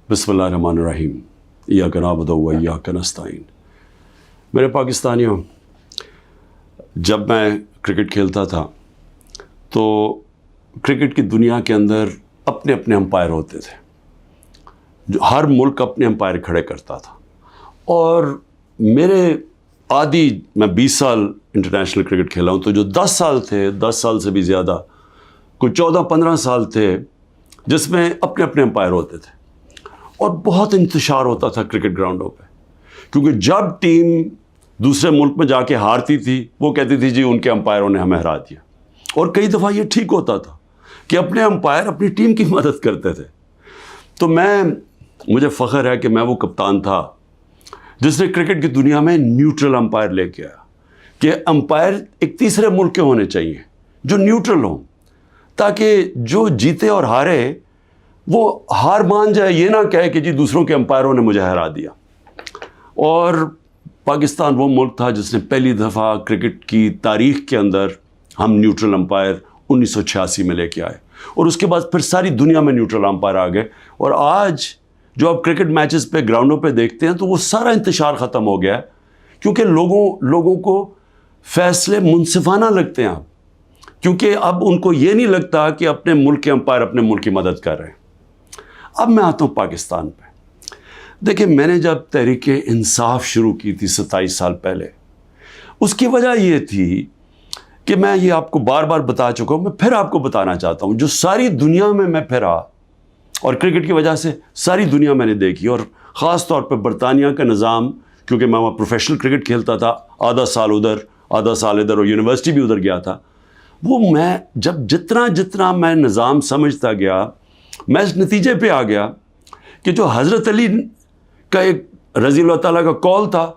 بسم اللہ الرحمن الرحیم ایاک نعبد و ایاک نستعین۔ میرے پاکستانیوں، جب میں کرکٹ کھیلتا تھا تو کرکٹ کی دنیا کے اندر اپنے اپنے امپائر ہوتے تھے، جو ہر ملک اپنے امپائر کھڑے کرتا تھا، اور میں 20 سال انٹرنیشنل کرکٹ کھیلا ہوں، تو جو 10 سال تھے، 10 سال سے بھی زیادہ، کوئی 14-15 سال تھے جس میں اپنے اپنے امپائر ہوتے تھے، اور بہت انتشار ہوتا تھا کرکٹ گراؤنڈوں پہ، کیونکہ جب ٹیم دوسرے ملک میں جا کے ہارتی تھی وہ کہتی تھی جی ان کے امپائروں نے ہمیں ہرا دیا، اور کئی دفعہ یہ ٹھیک ہوتا تھا کہ اپنے امپائر اپنی ٹیم کی مدد کرتے تھے۔ تو مجھے فخر ہے کہ میں وہ کپتان تھا جس نے کرکٹ کی دنیا میں نیوٹرل امپائر لے کے آیا، کہ امپائر ایک تیسرے ملک کے ہونے چاہیے جو نیوٹرل ہوں، تاکہ جو جیتے اور ہارے وہ ہار مان جائے، یہ نہ کہے کہ جی دوسروں کے امپائروں نے مجھے ہرا دیا۔ اور پاکستان وہ ملک تھا جس نے پہلی دفعہ کرکٹ کی تاریخ کے اندر ہم نیوٹرل امپائر 1986 میں لے کے آئے، اور اس کے بعد پھر ساری دنیا میں نیوٹرل امپائر آ گئے، اور آج جو آپ کرکٹ میچز پہ گراؤنڈوں پہ دیکھتے ہیں تو وہ سارا انتشار ختم ہو گیا ہے، کیونکہ لوگوں کو فیصلے منصفانہ لگتے ہیں اب، کیونکہ اب ان کو یہ نہیں لگتا کہ اپنے ملک کے امپائر اپنے ملک کی مدد کر رہے ہیں۔ اب میں آتا ہوں پاکستان پہ۔ دیکھیں، میں نے جب تحریک انصاف شروع کی تھی 27 سال پہلے، اس کی وجہ یہ تھی کہ میں یہ آپ کو بار بار بتا چکا ہوں، میں پھر آپ کو بتانا چاہتا ہوں، جو ساری دنیا میں پھرا، اور کرکٹ کی وجہ سے ساری دنیا میں نے دیکھی، اور خاص طور پہ برطانیہ کا نظام، کیونکہ میں وہاں پروفیشنل کرکٹ کھیلتا تھا، آدھا سال ادھر آدھا سال ادھر، اور یونیورسٹی بھی ادھر گیا تھا، وہ میں جتنا میں نظام سمجھتا گیا، میں اس نتیجے پہ آ گیا کہ جو حضرت علی کا ایک رضی اللہ تعالیٰ کا قول تھا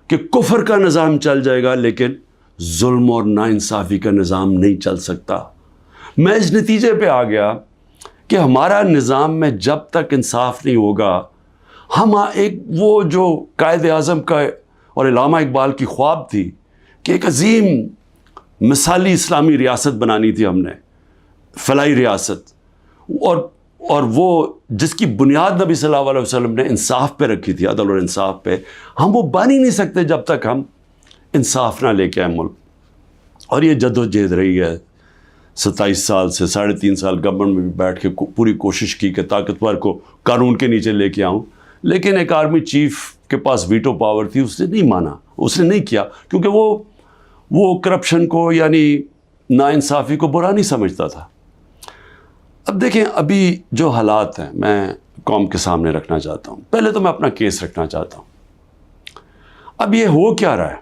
کہ کفر کا نظام چل جائے گا لیکن ظلم اور ناانصافی کا نظام نہیں چل سکتا، میں اس نتیجے پہ آ گیا کہ ہمارا نظام میں جب تک انصاف نہیں ہوگا، ہم وہ جو قائد اعظم کا اور علامہ اقبال کی خواب تھی کہ ایک عظیم مثالی اسلامی ریاست بنانی تھی ہم نے، فلاحی ریاست، اور وہ جس کی بنیاد نبی صلی اللہ علیہ وسلم نے انصاف پہ رکھی تھی، عدل اور انصاف پہ، ہم وہ بن ہی نہیں سکتے جب تک ہم انصاف نہ لے کے آئے ملک۔ اور یہ جدوجہد رہی ہے 27 سال سے، 3.5 سال گورنمنٹ میں بھی بیٹھ کے پوری کوشش کی کہ طاقتور کو قانون کے نیچے لے کے آؤں، لیکن ایک آرمی چیف کے پاس ویٹو پاور تھی، اس نے نہیں مانا، اس نے نہیں کیا، کیونکہ وہ کرپشن کو، یعنی ناانصافی کو برا نہیں سمجھتا تھا۔ اب دیکھیں، ابھی جو حالات ہیں میں قوم کے سامنے رکھنا چاہتا ہوں۔ پہلے تو میں اپنا کیس رکھنا چاہتا ہوں۔ اب یہ ہو کیا رہا ہے؟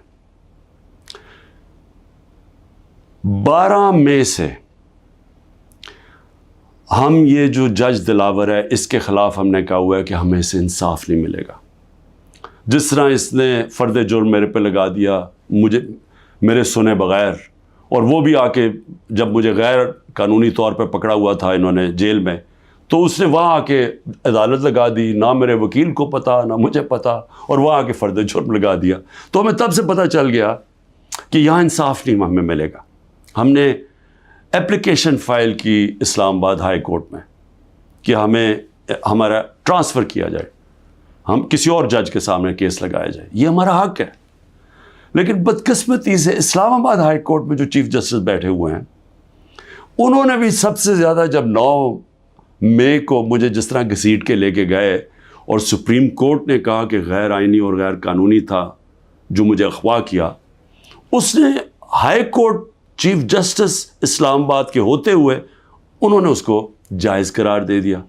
12 مئی سے ہم یہ جو جج دلاور ہے اس کے خلاف ہم نے کہا ہوا ہے کہ ہمیں اسے انصاف نہیں ملے گا۔ جس طرح اس نے فرد جرم میرے پہ لگا دیا، میرے سنے بغیر، اور وہ بھی آ کے جب مجھے غیر قانونی طور پہ پکڑا ہوا تھا انہوں نے جیل میں، تو اس نے وہاں آ کے عدالت لگا دی، نہ میرے وکیل کو پتا نہ مجھے پتا، اور وہاں آ کے فرد جرم لگا دیا۔ تو ہمیں تب سے پتہ چل گیا کہ یہاں انصاف نہیں ہمیں ملے گا۔ ہم نے اپلیکیشن فائل کی اسلام آباد ہائی کورٹ میں کہ ہمارا ٹرانسفر کیا جائے، ہم کسی اور جج کے سامنے کیس لگایا جائے، یہ ہمارا حق ہے۔ لیکن بدقسمتی سے اسلام آباد ہائی کورٹ میں جو چیف جسٹس بیٹھے ہوئے ہیں، انہوں نے بھی سب سے زیادہ، جب 9 مئی کو مجھے جس طرح گھسیٹ کے لے کے گئے اور سپریم کورٹ نے کہا کہ غیر آئینی اور غیر قانونی تھا جو مجھے اغوا کیا، اس نے ہائی کورٹ چیف جسٹس اسلام آباد کے ہوتے ہوئے انہوں نے اس کو جائز قرار دے دیا۔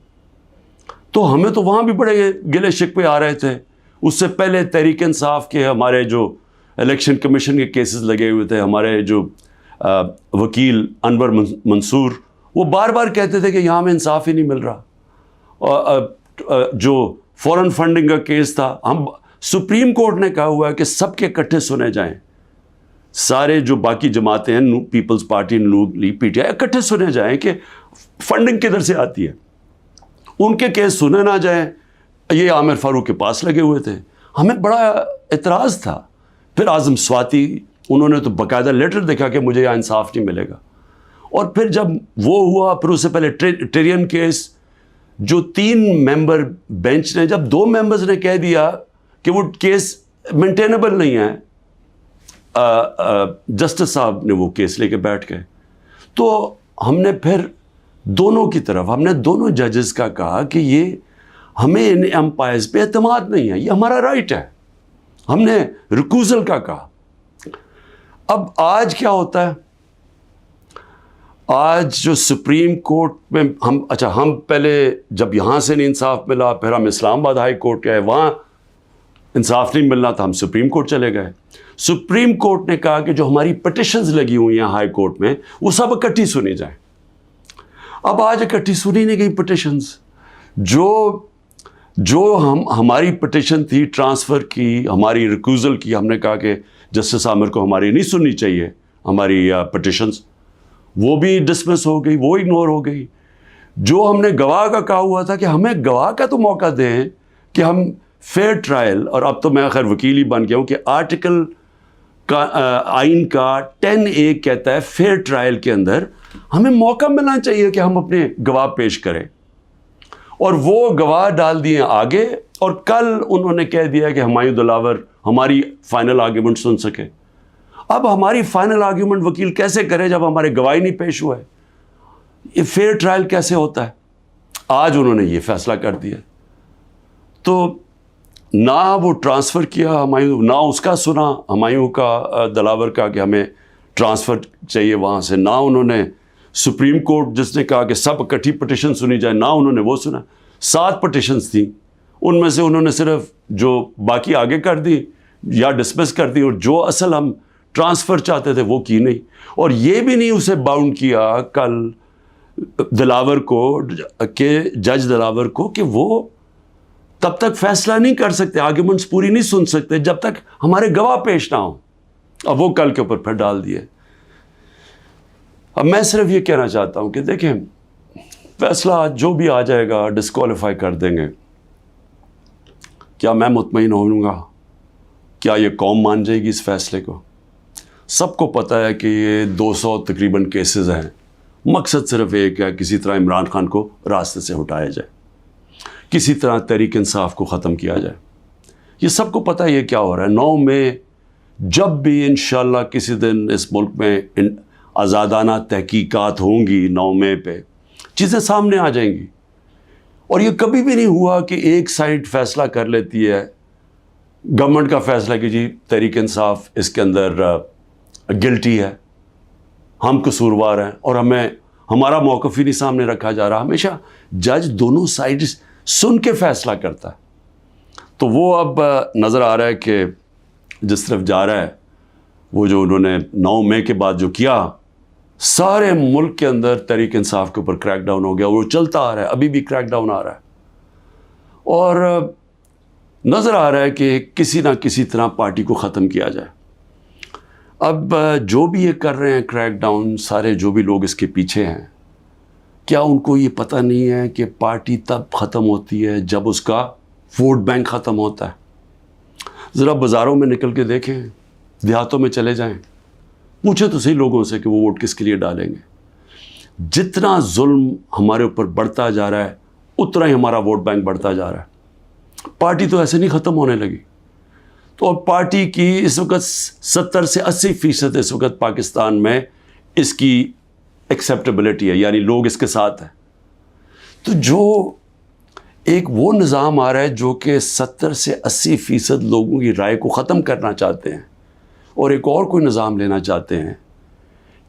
تو ہمیں تو وہاں بھی بڑے گلے شکوے آ رہے تھے۔ اس سے پہلے تحریک انصاف کے ہمارے جو الیکشن کمیشن کے کیسز لگے ہوئے تھے، ہمارے جو وکیل انور منصور، وہ بار بار کہتے تھے کہ یہاں میں انصاف ہی نہیں مل رہا۔ اور جو فورن فنڈنگ کا کیس تھا، سپریم کورٹ نے کہا ہوا ہے کہ سب کے اکٹھے سنے جائیں، سارے جو باقی جماعتیں ہیں، Peoples Party, Noon League, P T I, اکٹھے سنے جائیں کہ فنڈنگ کدھر سے آتی ہے، ان کے کیس سنے نہ جائیں۔ یہ عامر فاروق کے پاس لگے ہوئے تھے، ہمیں بڑا اعتراض تھا۔ پھر اعظم سواتی، انہوں نے تو باقاعدہ لیٹر دیکھا کہ مجھے یہاں انصاف نہیں ملے گا۔ اور پھر جب وہ ہوا، پھر اس سے پہلے ٹیرین کیس، جو 3 ممبر بینچ نے، جب 2 ممبرز نے کہہ دیا کہ وہ کیس مینٹینیبل نہیں ہے، جسٹس صاحب نے وہ کیس لے کے بیٹھ گئے. تو ہم نے پھر دونوں کی طرف، ہم نے دونوں ججز کا کہا کہ یہ ہمیں ان امپائرز پہ اعتماد نہیں ہے، یہ ہمارا رائٹ ہے. ہم نے ریکوزل کا کہا. اب آج کیا ہوتا ہے؟ آج جو سپریم کورٹ میں ہم پہلے جب یہاں سے نہیں انصاف ملا، پھر ہم اسلام آباد ہائی کورٹ گئے، وہاں انصاف نہیں ملنا تھا، ہم سپریم کورٹ چلے گئے. سپریم کورٹ نے کہا کہ جو ہماری پٹیشنز لگی ہوئی ہیں ہائی کورٹ میں، وہ سب اکٹھی سنی جائیں. اب آج اکٹھی سنی نہیں گئی پٹیشنز. جو ہماری پٹیشن تھی ٹرانسفر کی، ہماری ریکوزل کی، ہم نے کہا کہ جسٹس عامر کو ہماری نہیں سننی چاہیے ہماری پٹیشنز، وہ بھی ڈسمس ہو گئی، وہ اگنور ہو گئی. جو ہم نے گواہ کا کہا ہوا تھا کہ ہمیں گواہ کا تو موقع دیں کہ ہم فیئر ٹرائل، اور اب تو میں خیر وکیل ہی بن گیا ہوں کہ آرٹیکل کا آئین کا 10A کہتا ہے فیئر ٹرائل کے اندر ہمیں موقع ملنا چاہیے کہ ہم اپنے گواہ پیش کریں. اور وہ گواہ ڈال دیے آگے، اور کل انہوں نے کہہ دیا کہ ہمایوں دلاور ہماری فائنل آرگیومنٹ سن سکے. اب ہماری فائنل آرگیومنٹ وکیل کیسے کرے جب ہمارے گواہی نہیں پیش ہوا ہے؟ یہ فیئر ٹرائل کیسے ہوتا ہے؟ آج انہوں نے یہ فیصلہ کر دیا. تو نہ وہ ٹرانسفر کیا ہمایوں، نہ اس کا سنا ہمایوں کا دلاور کا کہ ہمیں ٹرانسفر چاہیے وہاں سے، نہ انہوں نے سپریم کورٹ جس نے کہا کہ سب اکٹھی پٹیشن سنی جائے، نہ انہوں نے وہ سنا. 7 پٹیشنز تھیں، ان میں سے انہوں نے صرف جو باقی آگے کر دی یا ڈسمس کر دی، اور جو اصل ہم ٹرانسفر چاہتے تھے وہ کی نہیں. اور یہ بھی نہیں اسے باؤنڈ کیا کل دلاور کو، کہ جج دلاور کو، کہ وہ تب تک فیصلہ نہیں کر سکتے، آرگیومنٹس پوری نہیں سن سکتے جب تک ہمارے گواہ پیش نہ ہوں. اب وہ کل کے اوپر پھر ڈال دیے. اب میں صرف یہ کہنا چاہتا ہوں کہ دیکھیں، فیصلہ جو بھی آ جائے گا ڈسکوالیفائی کر دیں گے. کیا میں مطمئن ہوں گا؟ کیا یہ قوم مان جائے گی اس فیصلے کو؟ سب کو پتہ ہے کہ یہ 200 تقریباً کیسز ہیں. مقصد صرف ایک ہے، کسی طرح عمران خان کو راستے سے ہٹایا جائے، کسی طرح تحریک انصاف کو ختم کیا جائے. یہ سب کو پتہ ہے یہ کیا ہو رہا ہے. 9 مئی جب بھی انشاءاللہ کسی دن اس ملک میں آزادانہ تحقیقات ہوں گی، 9 مئی پہ چیزیں سامنے آ جائیں گی. اور یہ کبھی بھی نہیں ہوا کہ ایک سائڈ فیصلہ کر لیتی ہے، گورنمنٹ کا فیصلہ کہ جی تحریک انصاف اس کے اندر گلٹی ہے، ہم قصوروار ہیں، اور ہمارا موقف ہی نہیں سامنے رکھا جا رہا. ہمیشہ جج دونوں سائڈز سن کے فیصلہ کرتا ہے. تو وہ اب نظر آ رہا ہے کہ جس طرف جا رہا ہے، وہ جو انہوں نے 9 مئی کے بعد جو کیا، سارے ملک کے اندر تحریک انصاف کے اوپر کریک ڈاؤن ہو گیا. وہ چلتا آ رہا ہے، ابھی بھی کریک ڈاؤن آ رہا ہے. اور نظر آ رہا ہے کہ کسی نہ کسی طرح پارٹی کو ختم کیا جائے. اب جو بھی یہ کر رہے ہیں کریک ڈاؤن، سارے جو بھی لوگ اس کے پیچھے ہیں، کیا ان کو یہ پتہ نہیں ہے کہ پارٹی تب ختم ہوتی ہے جب اس کا ووٹ بینک ختم ہوتا ہے؟ ذرا بازاروں میں نکل کے دیکھیں، دیہاتوں میں چلے جائیں، پوچھیں تو صحیح لوگوں سے کہ وہ ووٹ کس کے لیے ڈالیں گے. جتنا ظلم ہمارے اوپر بڑھتا جا رہا ہے، اتنا ہی ہمارا ووٹ بینک بڑھتا جا رہا ہے. پارٹی تو ایسے نہیں ختم ہونے لگی. تو اب پارٹی کی اس وقت 70 سے 80% اس وقت پاکستان میں اس کی ایکسیپٹیبلٹی ہے، یعنی لوگ اس کے ساتھ ہیں. تو جو ایک وہ نظام آ رہا ہے جو کہ 70 سے 80% لوگوں کی رائے کو ختم کرنا چاہتے ہیں، اور ایک اور کوئی نظام لینا چاہتے ہیں.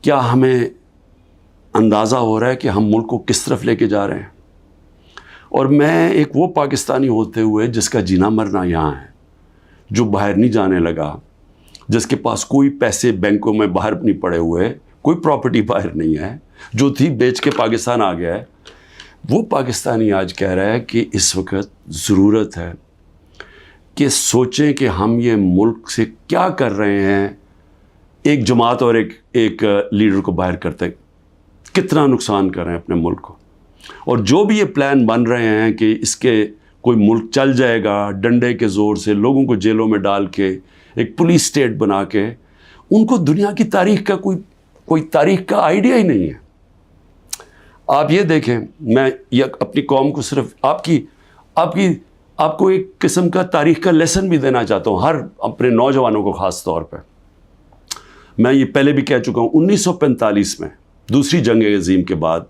کیا ہمیں اندازہ ہو رہا ہے کہ ہم ملک کو کس طرف لے کے جا رہے ہیں؟ اور میں ایک وہ پاکستانی ہوتے ہوئے جس کا جینا مرنا یہاں ہے، جو باہر نہیں جانے لگا، جس کے پاس کوئی پیسے بینکوں میں باہر نہیں پڑے ہوئے، کوئی پراپرٹی باہر نہیں ہے، جو تھی بیچ کے پاکستان آ گیا ہے، وہ پاکستانی آج کہہ رہا ہے کہ اس وقت ضرورت ہے کہ سوچیں کہ ہم یہ ملک سے کیا کر رہے ہیں. ایک جماعت اور ایک لیڈر کو باہر کرتے کتنا نقصان کر رہے ہیں اپنے ملک کو. اور جو بھی یہ پلان بن رہے ہیں کہ اس کے کوئی ملک چل جائے گا ڈنڈے کے زور سے، لوگوں کو جیلوں میں ڈال کے، ایک پولیس اسٹیٹ بنا کے، ان کو دنیا کی تاریخ کا کوئی تاریخ کا آئیڈیا ہی نہیں ہے. آپ یہ دیکھیں، میں یہ اپنی قوم کو صرف آپ کو ایک قسم کا تاریخ کا لیسن بھی دینا چاہتا ہوں، ہر اپنے نوجوانوں کو خاص طور پہ. میں یہ پہلے بھی کہہ چکا ہوں، 1945 میں دوسری جنگ عظیم کے بعد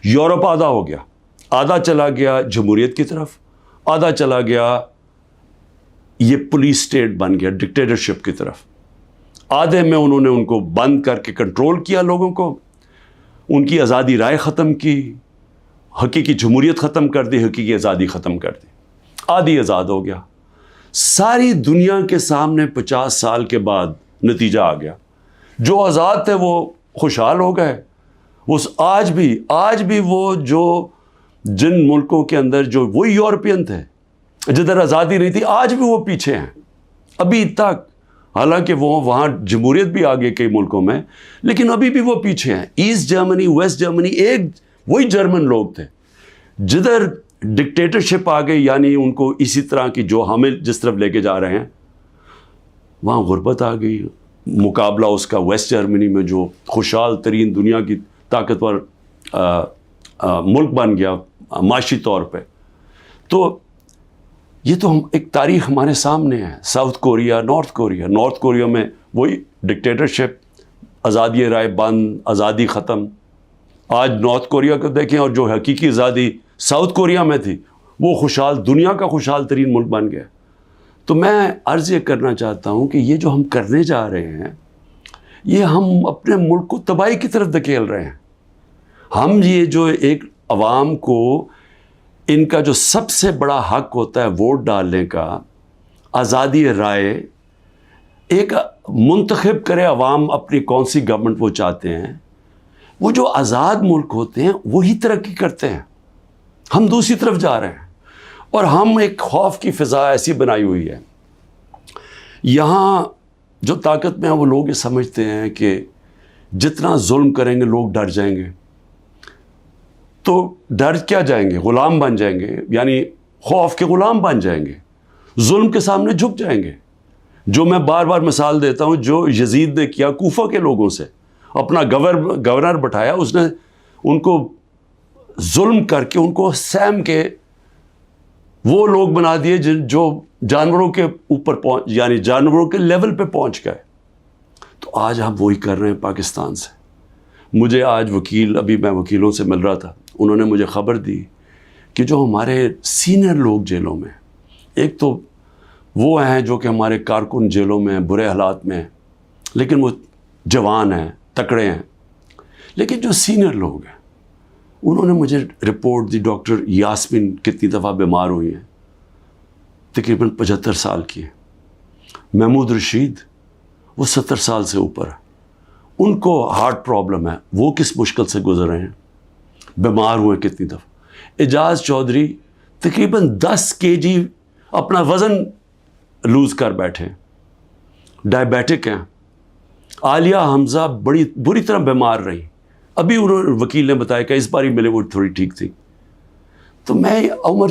یورپ آدھا ہو گیا، آدھا چلا گیا جمہوریت کی طرف، آدھا چلا گیا یہ پولیس اسٹیٹ بن گیا ڈکٹیٹرشپ کی طرف. آدھے میں انہوں نے ان کو بند کر کے کنٹرول کیا، لوگوں کو ان کی آزادی رائے ختم کی، حقیقی جمہوریت ختم کر دی، حقیقی آزادی ختم کر دی. آدھی آزاد ہو گیا. ساری دنیا کے سامنے 50 سال کے بعد نتیجہ آ گیا. جو آزاد تھے وہ خوشحال ہو گئے. وہ آج بھی وہ جو جن ملکوں کے اندر جو وہی یورپین تھے جدھر آزادی نہیں تھی، آج بھی وہ پیچھے ہیں ابھی تک. حالانکہ وہ وہاں جمہوریت بھی آ گئی کئی ملکوں میں، لیکن ابھی بھی وہ پیچھے ہیں. ایسٹ جرمنی، ویسٹ جرمنی، ایک وہی جرمن لوگ تھے. جدھر ڈکٹیٹرشپ آ گئی، یعنی ان کو اسی طرح کی جو ہمیں جس طرف لے کے جا رہے ہیں، وہاں غربت آ گئی. مقابلہ اس کا ویسٹ جرمنی میں جو خوشحال ترین دنیا کی طاقتور ملک بن گیا معاشی طور پہ. تو یہ تو ایک تاریخ ہمارے سامنے ہے. ساؤتھ کوریا، نارتھ کوریا میں وہی ڈکٹیٹرشپ، آزادی رائے بند، آزادی ختم. آج نارتھ کوریا کو دیکھیں، اور جو حقیقی آزادی ساؤتھ کوریا میں تھی، وہ خوشحال دنیا کا خوشحال ترین ملک بن گیا. تو میں عرض یہ کرنا چاہتا ہوں کہ یہ جو ہم کرنے جا رہے ہیں، یہ ہم اپنے ملک کو تباہی کی طرف دھکیل رہے ہیں. ہم یہ جو ایک عوام کو ان کا جو سب سے بڑا حق ہوتا ہے ووٹ ڈالنے کا، آزادی رائے، ایک منتخب کرے عوام اپنی کون سی گورنمنٹ وہ چاہتے ہیں. وہ جو آزاد ملک ہوتے ہیں وہی ترقی کرتے ہیں. ہم دوسری طرف جا رہے ہیں، اور ہم ایک خوف کی فضا ایسی بنائی ہوئی ہے. یہاں جو طاقت میں ہیں وہ لوگ یہ سمجھتے ہیں کہ جتنا ظلم کریں گے لوگ ڈر جائیں گے. تو ڈر کیا جائیں گے؟ غلام بن جائیں گے، یعنی خوف کے غلام بن جائیں گے، ظلم کے سامنے جھک جائیں گے. جو میں بار بار مثال دیتا ہوں، جو یزید نے کیا کوفہ کے لوگوں سے، اپنا گورنر بٹھایا، اس نے ان کو ظلم کر کے ان کو سیم کے وہ لوگ بنا دیے جو جانوروں کے اوپر یعنی جانوروں کے لیول پہ پہنچ گئے. تو آج ہم وہی کر رہے ہیں پاکستان سے. مجھے آج ابھی میں وکیلوں سے مل رہا تھا، انہوں نے مجھے خبر دی کہ جو ہمارے سینئر لوگ جیلوں میں، ایک تو وہ ہیں جو کہ ہمارے کارکن جیلوں میں برے حالات میں ہیں، لیکن وہ جوان ہیں، تکڑے ہیں. لیکن جو سینئر لوگ ہیں، انہوں نے مجھے رپورٹ دی. ڈاکٹر یاسمین کتنی دفعہ بیمار ہوئی ہیں، تقریباً 75 سال کی ہیں. محمود رشید، وہ 70 سال سے اوپر ہے، ان کو ہارٹ پرابلم ہے، وہ کس مشکل سے گزر رہے ہیں، بیمار ہوئے کتنی دفعہ. اعجاز چودھری تقریباً 10 kg اپنا وزن لوز کر بیٹھے، ڈائبیٹک ہیں. عالیہ حمزہ بڑی بری طرح بیمار رہی، ابھی انہوں نے وکیل نے بتایا کہ اس بار ہی ملے وہ تھوڑی ٹھیک تھی. تو میں عمر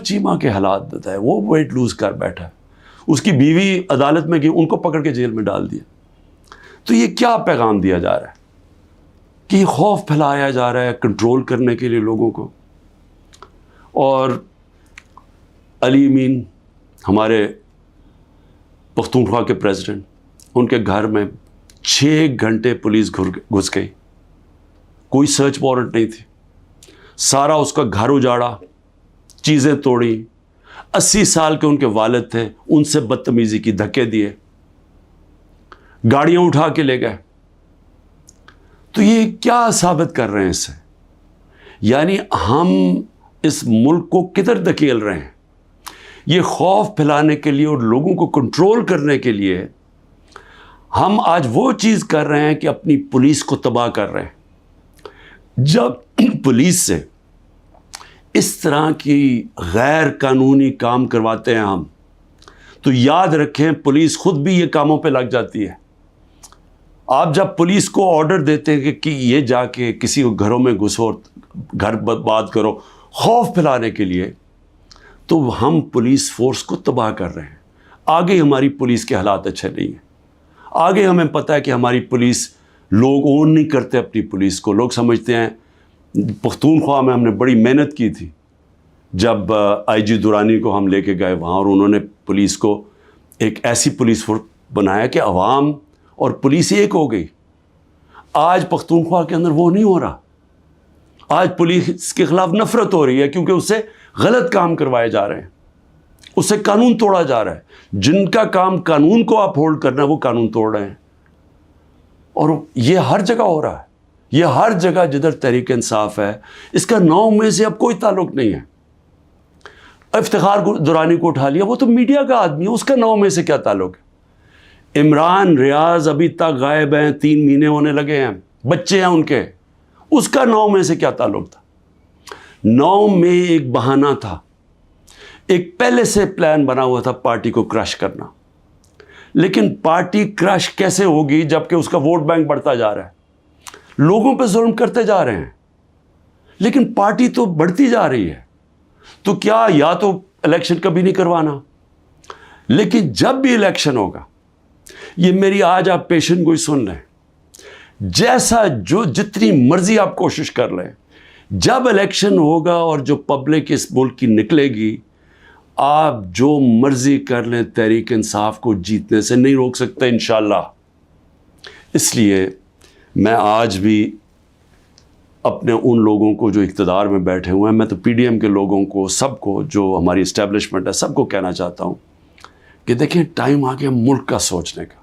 چیمہ کے حالات بتائے، وہ ویٹ لوز کر بیٹھا، اس کی بیوی عدالت میں گئی، ان کو پکڑ کے جیل میں ڈال دیا. تو یہ کیا پیغام دیا جا رہا ہے کہ یہ خوف پھیلایا جا رہا ہے کنٹرول کرنے کے لیے لوگوں کو. اور علی امین، ہمارے پختونخوا کے پریزیڈنٹ، ان کے گھر میں 6 گھنٹے پولیس گھس گئی، کوئی سرچ وارنٹ نہیں تھی. سارا اس کا گھر اجاڑا، چیزیں توڑی. 80 سال کے ان کے والد تھے، ان سے بدتمیزی کی، دھکے دیے، گاڑیاں اٹھا کے لے گئے. تو یہ کیا ثابت کر رہے ہیں اس سے؟ یعنی ہم اس ملک کو کدھر دھکیل رہے ہیں؟ یہ خوف پھیلانے کے لیے اور لوگوں کو کنٹرول کرنے کے لیے ہم آج وہ چیز کر رہے ہیں کہ اپنی پولیس کو تباہ کر رہے ہیں. جب پولیس سے اس طرح کی غیر قانونی کام کرواتے ہیں ہم، تو یاد رکھیں پولیس خود بھی یہ کاموں پہ لگ جاتی ہے. آپ جب پولیس کو آرڈر دیتے ہیں کہ یہ جا کے کسی گھروں میں گھسو، گھر برباد کرو، خوف پھیلانے کے لیے، تو ہم پولیس فورس کو تباہ کر رہے ہیں. آگے ہماری پولیس کے حالات اچھے نہیں ہیں. آگے ہمیں پتہ ہے کہ ہماری پولیس، لوگ اون نہیں کرتے اپنی پولیس کو. لوگ سمجھتے ہیں پختونخوا میں ہم نے بڑی محنت کی تھی جب آئی جی درانی کو ہم لے کے گئے وہاں، اور انہوں نے پولیس کو ایک ایسی پولیس فورس بنایا کہ عوام اور پولیس ایک ہو گئی۔ آج پختونخوا کے اندر وہ نہیں ہو رہا، آج پولیس کے خلاف نفرت ہو رہی ہے کیونکہ اس سے غلط کام کروائے جا رہے ہیں، اس سے قانون توڑا جا رہا ہے۔ جن کا کام قانون کو اپ ہولڈ کرنا ہے وہ قانون توڑ رہے ہیں، اور یہ ہر جگہ ہو رہا ہے، یہ ہر جگہ جدھر تحریک انصاف ہے۔ اس کا 9 میں سے اب کوئی تعلق نہیں ہے۔ افتخار درانی کو اٹھا لیا، وہ تو میڈیا کا آدمی ہے، اس کا 9 میں سے کیا تعلق ہے؟ عمران ریاض ابھی تک غائب ہیں، 3 مہینے ہونے لگے ہیں، بچے ہیں ان کے، اس کا 9 میں سے کیا تعلق تھا؟ 9 میں ایک بہانہ تھا، ایک پہلے سے پلان بنا ہوا تھا پارٹی کو کرش کرنا۔ لیکن پارٹی کرش کیسے ہوگی جبکہ اس کا ووٹ بینک بڑھتا جا رہا ہے، لوگوں پہ ظلم کرتے جا رہے ہیں، لیکن پارٹی تو بڑھتی جا رہی ہے۔ تو کیا یا تو الیکشن کبھی نہیں کروانا، لیکن جب بھی الیکشن ہوگا، یہ میری آج آپ پیشن گوئی سن لیں، جیسا جو جتنی مرضی آپ کوشش کر لیں، جب الیکشن ہوگا اور جو پبلک اس ملک کی نکلے گی، آپ جو مرضی کر لیں، تحریک انصاف کو جیتنے سے نہیں روک سکتے انشاءاللہ۔ اس لیے میں آج بھی اپنے ان لوگوں کو جو اقتدار میں بیٹھے ہوئے ہیں، میں تو پی ڈی ایم کے لوگوں کو، سب کو، جو ہماری اسٹیبلشمنٹ ہے، سب کو کہنا چاہتا ہوں کہ دیکھیں ٹائم آ گیا ملک کا سوچنے کا،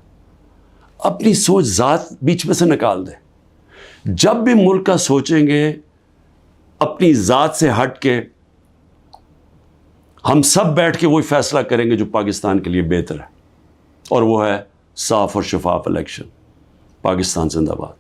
اپنی سوچ ذات بیچ میں سے نکال دیں۔ جب بھی ملک کا سوچیں گے اپنی ذات سے ہٹ کے، ہم سب بیٹھ کے وہی فیصلہ کریں گے جو پاکستان کے لیے بہتر ہے، اور وہ ہے صاف اور شفاف الیکشن۔ پاکستان زندہ باد۔